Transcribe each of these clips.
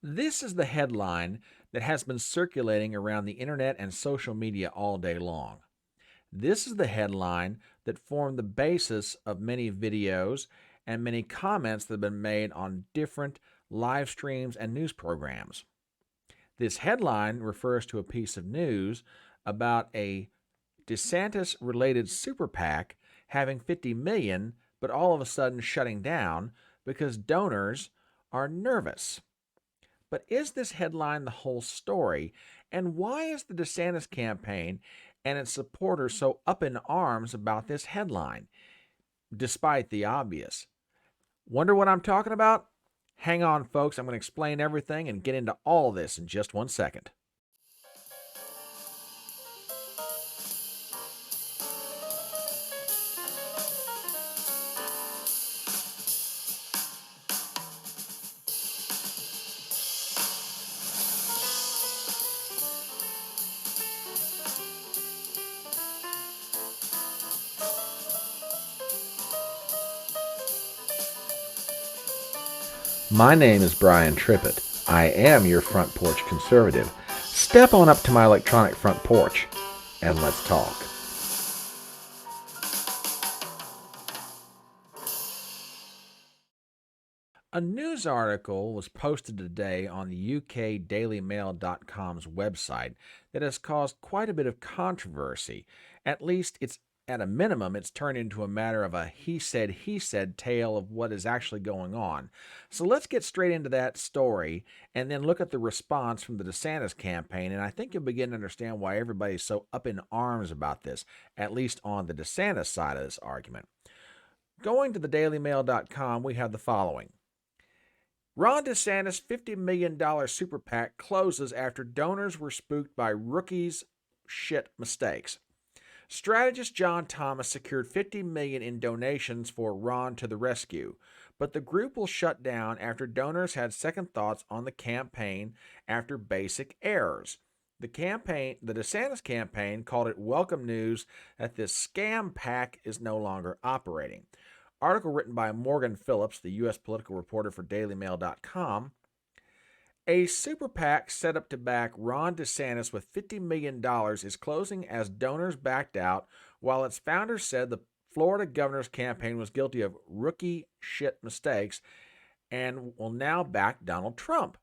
This is the headline that has been circulating around the internet and social media all day long. This is the headline that formed the basis of many videos and many comments that have been made on different live streams and news programs. This headline refers to a piece of news about a DeSantis related super PAC having 50 million but all of a sudden shutting down because donors are nervous. But is this headline the whole story? And why is the DeSantis campaign and its supporters so up in arms about this headline, despite the obvious? Wonder what I'm talking about? Hang on, folks. I'm going to explain everything and get into all this in just 1 second. My name is Brian Trippett. I am your front porch conservative. Step on up to my electronic front porch and let's talk. A news article was posted today on the UKDailyMail.com's website that has caused quite a bit of controversy. At least at a minimum, it's turned into a matter of a he said tale of what is actually going on. So let's get straight into that story and then look at the response from the DeSantis campaign. And I think you'll begin to understand why everybody's so up in arms about this, at least on the DeSantis side of this argument. Going to the dailymail.com, we have the following. Ron DeSantis' $50 million super PAC closes after donors were spooked by rookies' shit mistakes. Strategist John Thomas secured $50 million in donations for Ron to the rescue, but the group will shut down after donors had second thoughts on the campaign after basic errors. The DeSantis campaign called it welcome news that this scam PAC is no longer operating. Article written by Morgan Phillips, the U.S. political reporter for DailyMail.com. A super PAC set up to back Ron DeSantis with $50 million is closing as donors backed out, while its founder said the Florida governor's campaign was guilty of rookie shit mistakes and will now back Donald Trump.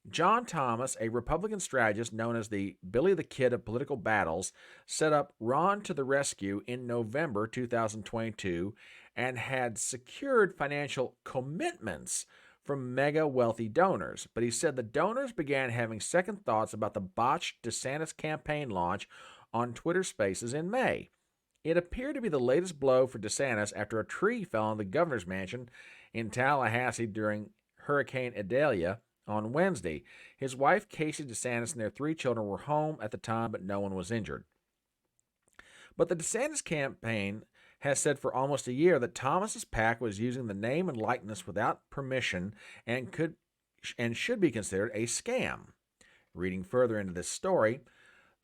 John Thomas, a Republican strategist known as the Billy the Kid of political battles, set up Ron to the rescue in November 2022 and had secured financial commitments from mega wealthy donors. But he said the donors began having second thoughts about the botched DeSantis campaign launch on Twitter Spaces in May. It appeared to be the latest blow for DeSantis after a tree fell on the governor's mansion in Tallahassee during Hurricane Idalia on Wednesday. His wife, Casey DeSantis, and their 3 children were home at the time, but no one was injured. But the DeSantis campaign has said for almost a year that Thomas's PAC was using the name and likeness without permission and should be considered a scam. Reading further into this story,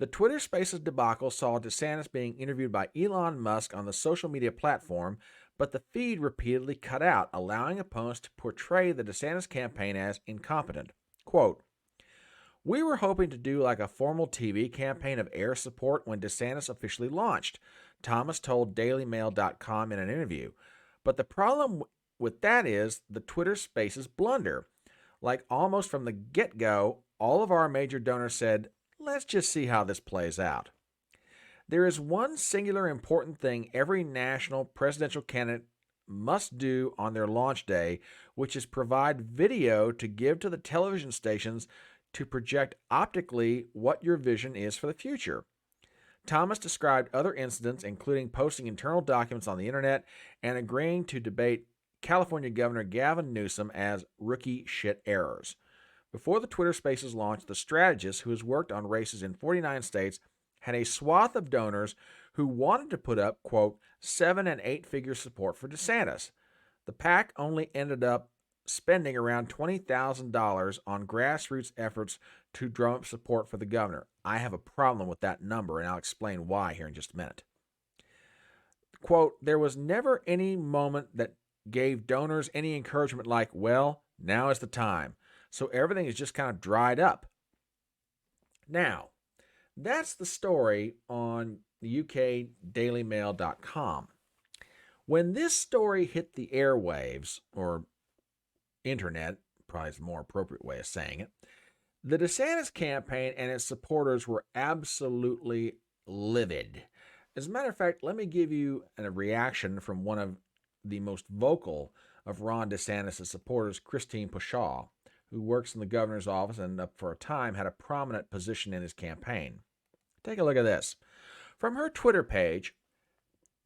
the Twitter Spaces debacle saw DeSantis being interviewed by Elon Musk on the social media platform, but the feed repeatedly cut out, allowing opponents to portray the DeSantis campaign as incompetent. Quote, "We were hoping to do like a formal TV campaign of air support when DeSantis officially launched," Thomas told DailyMail.com in an interview. "But the problem with that is the Twitter Spaces blunder. Like almost from the get-go, all of our major donors said, let's just see how this plays out. There is one singular important thing every national presidential candidate must do on their launch day, which is provide video to give to the television stations to project optically what your vision is for the future." Thomas described other incidents, including posting internal documents on the internet and agreeing to debate California Governor Gavin Newsom as rookie shit errors. Before the Twitter Spaces launch, the strategist, who has worked on races in 49 states, had a swath of donors who wanted to put up, quote, 7- and 8-figure support for DeSantis. The PAC only ended up spending around $20,000 on grassroots efforts to drum up support for the governor. I have a problem with that number, and I'll explain why here in just a minute. Quote, "There was never any moment that gave donors any encouragement like, well, now is the time. so everything is just kind of dried up. Now, that's the story on the UK dailymail.com. When this story hit the airwaves, or internet, probably is a more appropriate way of saying it, the DeSantis campaign and its supporters were absolutely livid. As a matter of fact, let me give you a reaction from one of the most vocal of Ron DeSantis' supporters, Christine Pushaw, who works in the governor's office and for a time had a prominent position in his campaign. Take a look at this. From her Twitter page,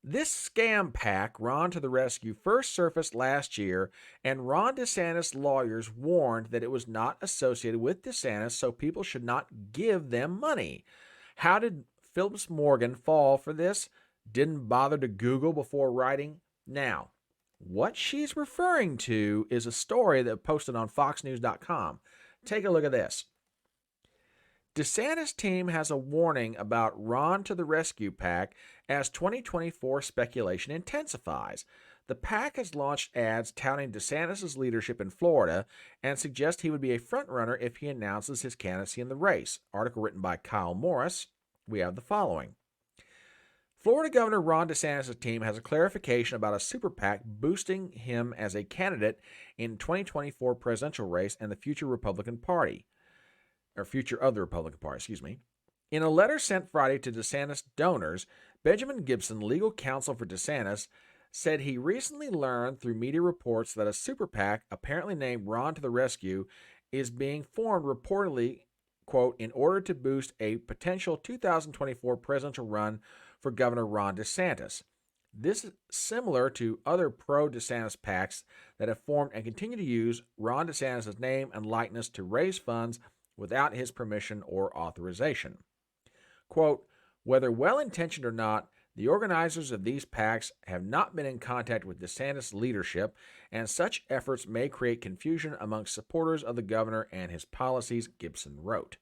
this scam PAC, Ron to the Rescue, first surfaced last year, and Ron DeSantis lawyers warned that it was not associated with DeSantis, so people should not give them money. How did Phillips Morgan fall for this? Didn't bother to Google before writing? Now, what she's referring to is a story that posted on foxnews.com. Take a look at this. DeSantis team has a warning about Ron to the Rescue PAC as 2024 speculation intensifies. The PAC has launched ads touting DeSantis' leadership in Florida and suggest he would be a frontrunner if he announces his candidacy in the race. Article written by Kyle Morris. We have the following. Florida Governor Ron DeSantis' team has a clarification about a super PAC boosting him as a candidate in 2024 presidential race and the future Republican Party. Or future of the Republican Party, In a letter sent Friday to DeSantis donors, Benjamin Gibson, legal counsel for DeSantis, said he recently learned through media reports that a super PAC, apparently named Ron to the Rescue, is being formed reportedly, quote, in order to boost a potential 2024 presidential run for Governor Ron DeSantis. This is similar to other pro-DeSantis PACs that have formed and continue to use Ron DeSantis' name and likeness to raise funds without his permission or authorization. Quote, whether well-intentioned or not, the organizers of these PACs have not been in contact with DeSantis leadership, and such efforts may create confusion amongst supporters of the governor and his policies, Gibson wrote.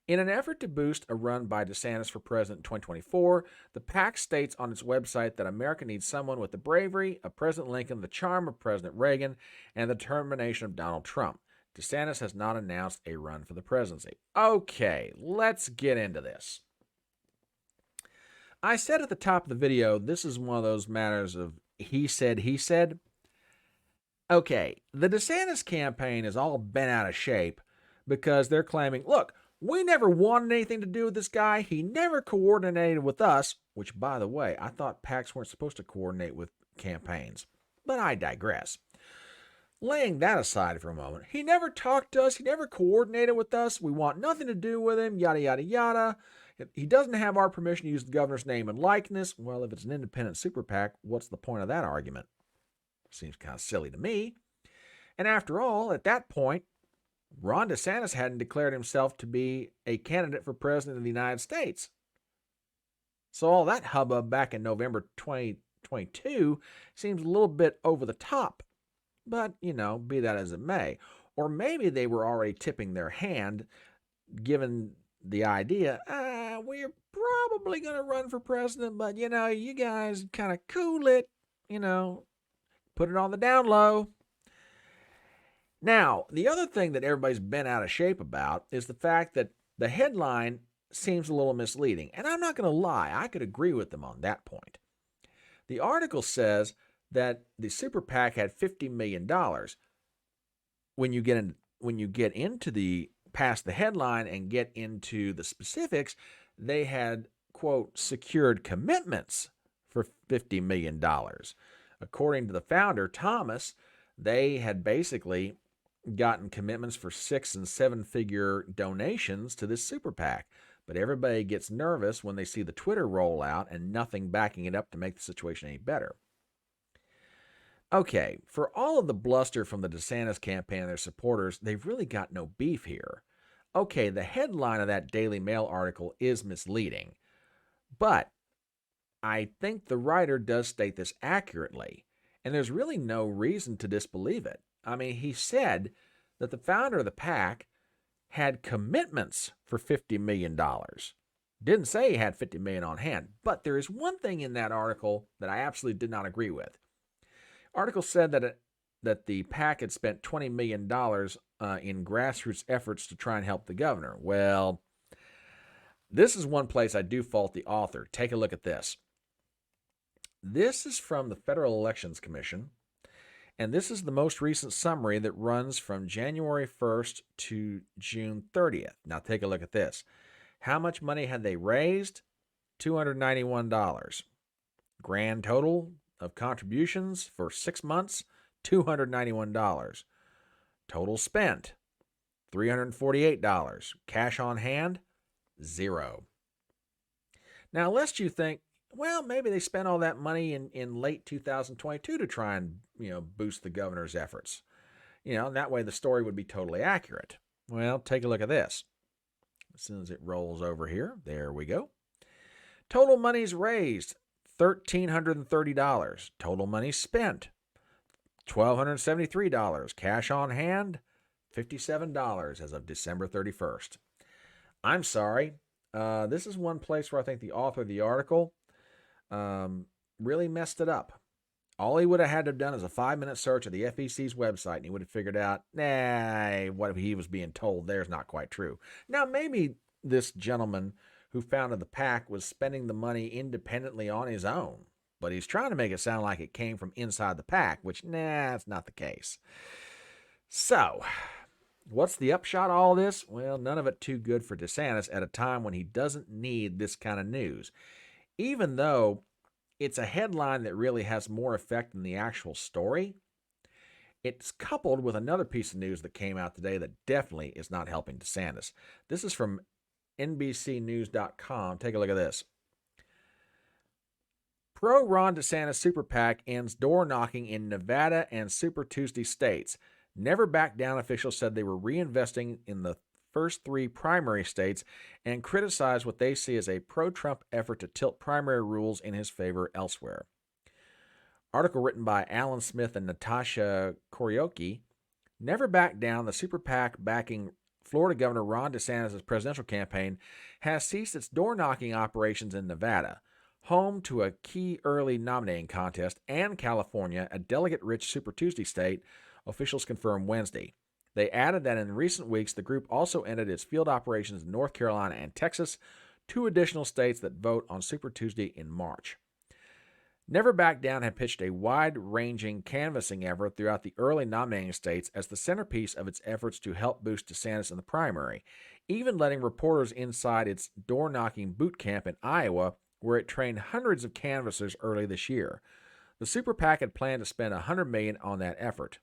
In an effort to boost a run by DeSantis for president in 2024, the PAC states on its website that America needs someone with the bravery of President Lincoln, the charm of President Reagan, and the determination of Donald Trump. DeSantis has not announced a run for the presidency. Okay, let's get into this. I said at the top of the video, this is one of those matters of he said, he said. Okay, the DeSantis campaign is all bent out of shape because they're claiming, look, we never wanted anything to do with this guy. He never coordinated with us, which, by the way, I thought PACs weren't supposed to coordinate with campaigns. But I digress. Laying that aside for a moment, he never talked to us. He never coordinated with us. We want nothing to do with him, yada, yada, yada. He doesn't have our permission to use the governor's name and likeness. Well, if it's an independent super PAC, what's the point of that argument? Seems kind of silly to me. And after all, at that point, Ron DeSantis hadn't declared himself to be a candidate for president of the United States. So all that hubbub back in November 2022 seems a little bit over the top. But, be that as it may. Or maybe they were already tipping their hand, given the idea, we're probably going to run for president, but, you guys kind of cool it, put it on the down low. Now, the other thing that everybody's been out of shape about is the fact that the headline seems a little misleading. And I'm not going to lie, I could agree with them on that point. The article says that the super PAC had $50 million. When you get into the past the headline and get into the specifics, they had, quote, secured commitments for $50 million. According to the founder, Thomas, they had basically gotten commitments for 6- and 7-figure donations to this super PAC. But everybody gets nervous when they see the Twitter rollout and nothing backing it up to make the situation any better. Okay, for all of the bluster from the DeSantis campaign and their supporters, they've really got no beef here. Okay, the headline of that Daily Mail article is misleading, but I think the writer does state this accurately, and there's really no reason to disbelieve it. I mean, he said that the founder of the PAC had commitments for $50 million. Didn't say he had $50 million on hand, but there is one thing in that article that I absolutely did not agree with. Article said that the PAC had spent $20 million in grassroots efforts to try and help the governor. Well, this is one place I do fault the author. Take a look at this. This is from the Federal Elections Commission, and this is the most recent summary that runs from January 1st to June 30th. Now take a look at this. How much money had they raised? $291. Grand total of contributions for 6 months, $291. Total spent, $348. Cash on hand, $0. Now, lest you think, well, maybe they spent all that money in late 2022 to try and, boost the governor's efforts. And that way the story would be totally accurate. Well, take a look at this. As soon as it rolls over here, there we go. Total monies raised, $1,330. Total money spent, $1,273. Cash on hand, $57 as of December 31st. I'm sorry. This is one place where I think the author of the article really messed it up. All he would have had to have done is a 5-minute search of the FEC's website, and he would have figured out, what he was being told there is not quite true. Now, maybe this gentleman who founded the PAC was spending the money independently on his own, but he's trying to make it sound like it came from inside the PAC, which, that's not the case. So, what's the upshot of all this? Well, none of it too good for DeSantis at a time when he doesn't need this kind of news. Even though it's a headline that really has more effect than the actual story, it's coupled with another piece of news that came out today that definitely is not helping DeSantis. This is from NBCnews.com. Take a look at this. Pro-Ron DeSantis Super PAC ends door knocking in Nevada and Super Tuesday states. Never Back Down officials said they were reinvesting in the first 3 primary states and criticized what they see as a pro-Trump effort to tilt primary rules in his favor elsewhere. Article written by Alan Smith and Natasha Koryoki. Never Back Down, the Super PAC backing Florida Governor Ron DeSantis' presidential campaign, has ceased its door-knocking operations in Nevada, home to a key early nominating contest, and California, a delegate-rich Super Tuesday state, officials confirmed Wednesday. They added that in recent weeks, the group also ended its field operations in North Carolina and Texas, 2 additional states that vote on Super Tuesday in March. Never Back Down had pitched a wide-ranging canvassing effort throughout the early nominating states as the centerpiece of its efforts to help boost DeSantis in the primary, even letting reporters inside its door-knocking boot camp in Iowa, where it trained hundreds of canvassers early this year. The Super PAC had planned to spend $100 million on that effort.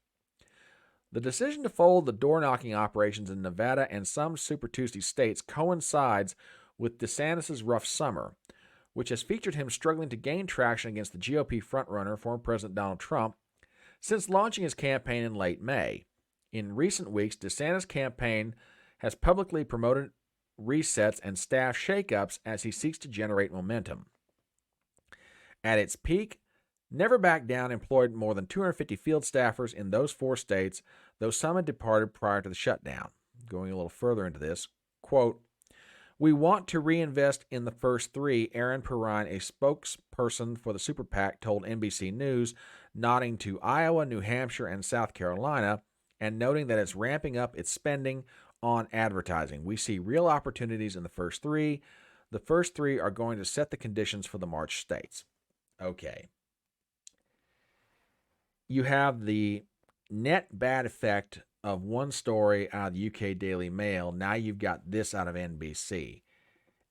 The decision to fold the door-knocking operations in Nevada and some Super Tuesday states coincides with DeSantis' rough summer, which has featured him struggling to gain traction against the GOP frontrunner, former President Donald Trump, since launching his campaign in late May. In recent weeks, DeSantis' campaign has publicly promoted resets and staff shakeups as he seeks to generate momentum. At its peak, Never Back Down employed more than 250 field staffers in those 4 states, though some had departed prior to the shutdown. Going a little further into this, quote, "We want to reinvest in the first 3, Aaron Perrine, a spokesperson for the Super PAC, told NBC News, nodding to Iowa, New Hampshire, and South Carolina, and noting that it's ramping up its spending on advertising. We see real opportunities in the first 3. The first 3 are going to set the conditions for the March states." Okay. You have the net bad effect of one story out of the UK Daily Mail. Now you've got this out of NBC.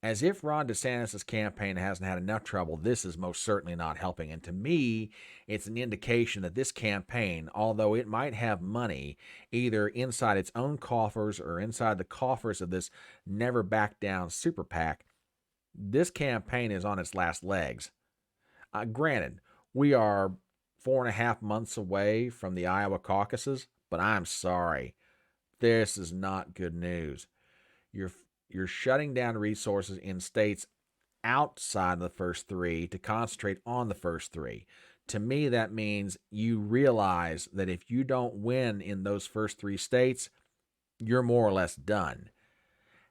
As if Ron DeSantis' campaign hasn't had enough trouble, this is most certainly not helping. And to me, it's an indication that this campaign, although it might have money either inside its own coffers or inside the coffers of this Never Back Down Super PAC, this campaign is on its last legs. Granted, we are 4.5 months away from the Iowa caucuses, but I'm sorry, this is not good news. You're shutting down resources in states outside of the first 3 to concentrate on the first 3. To me, that means you realize that if you don't win in those first 3 states, you're more or less done.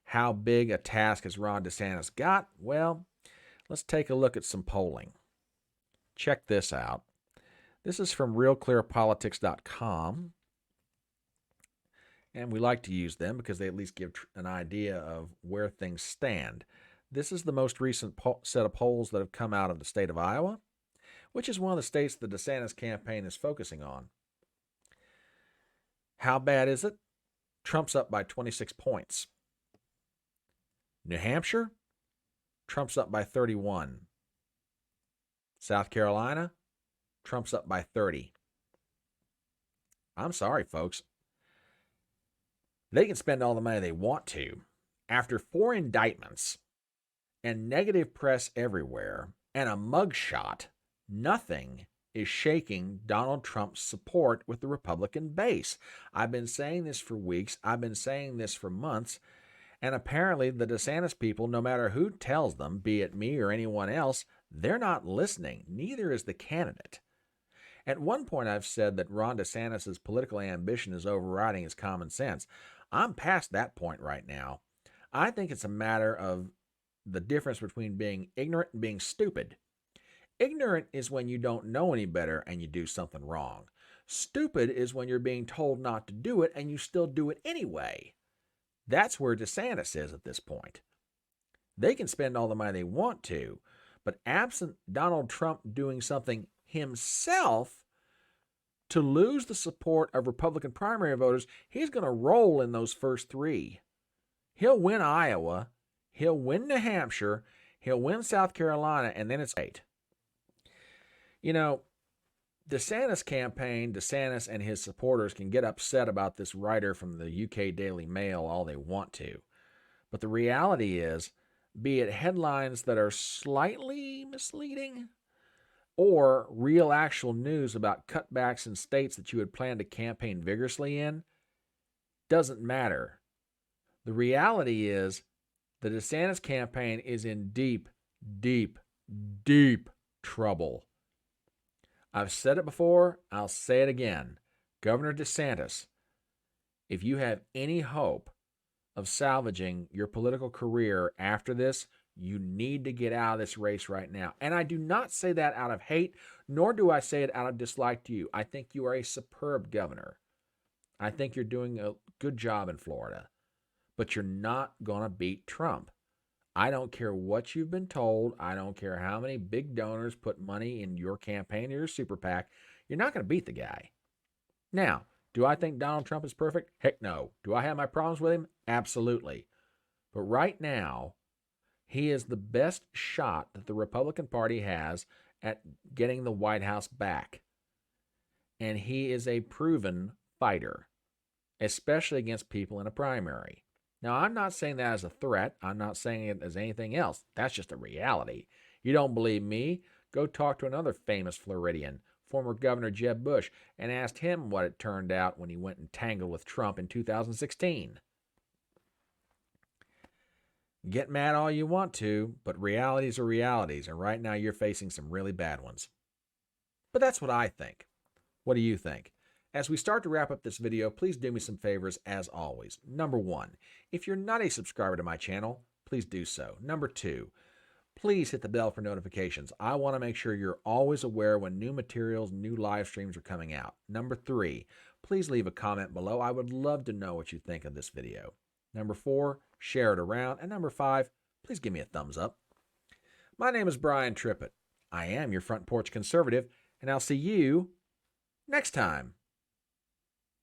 How big a task has Ron DeSantis got? Well, let's take a look at some polling. Check this out. This is from RealClearPolitics.com. and we like to use them because they at least give an idea of where things stand. This is the most recent set of polls that have come out of the state of Iowa, which is one of the states the DeSantis campaign is focusing on. How bad is it? Trump's up by 26 points. New Hampshire, Trump's up by 31. South Carolina, Trump's up by 30. I'm sorry, folks. They can spend all the money they want to. After 4 indictments and negative press everywhere and a mugshot, nothing is shaking Donald Trump's support with the Republican base. I've been saying this for weeks. I've been saying this for months. And apparently the DeSantis people, no matter who tells them, be it me or anyone else, they're not listening. Neither is the candidate. At one point, I've said that Ron DeSantis' political ambition is overriding his common sense. I'm past that point right now. I think it's a matter of the difference between being ignorant and being stupid. Ignorant is when you don't know any better and you do something wrong. Stupid is when you're being told not to do it and you still do it anyway. That's where DeSantis is at this point. They can spend all the money they want to, but absent Donald Trump doing something himself to lose the support of Republican primary voters, he's going to roll in those first 3. He'll win Iowa, he'll win New Hampshire, he'll win South Carolina, and then it's 8. You know, DeSantis campaign, DeSantis and his supporters can get upset about this writer from the UK Daily Mail all they want to. But the reality is, be it headlines that are slightly misleading or real actual news about cutbacks in states that you had planned to campaign vigorously in, doesn't matter. The reality is the DeSantis campaign is in deep, deep, deep trouble. I've said it before, I'll say it again. Governor DeSantis, if you have any hope of salvaging your political career after this, you need to get out of this race right now. And I do not say that out of hate, nor do I say it out of dislike to you. I think you are a superb governor. I think you're doing a good job in Florida. But you're not going to beat Trump. I don't care what you've been told. I don't care how many big donors put money in your campaign or your super PAC. You're not going to beat the guy. Now, do I think Donald Trump is perfect? Heck no. Do I have my problems with him? Absolutely. But right now, he is the best shot that the Republican Party has at getting the White House back. And he is a proven fighter, especially against people in a primary. Now, I'm not saying that as a threat. I'm not saying it as anything else. That's just a reality. You don't believe me? Go talk to another famous Floridian, former Governor Jeb Bush, and ask him what it turned out when he went and tangled with Trump in 2016. Get mad all you want to, but realities are realities, and right now you're facing some really bad ones. But that's what I think. What do you think? As we start to wrap up this video, please do me some favors as always. Number 1, if you're not a subscriber to my channel, please do so. Number 2, please hit the bell for notifications. I want to make sure you're always aware when new materials, new live streams are coming out. Number 3, please leave a comment below. I would love to know what you think of this video. Number 4, share it around. And number 5, please give me a thumbs up. My name is Brian Trippett. I am your Front Porch Conservative, and I'll see you next time.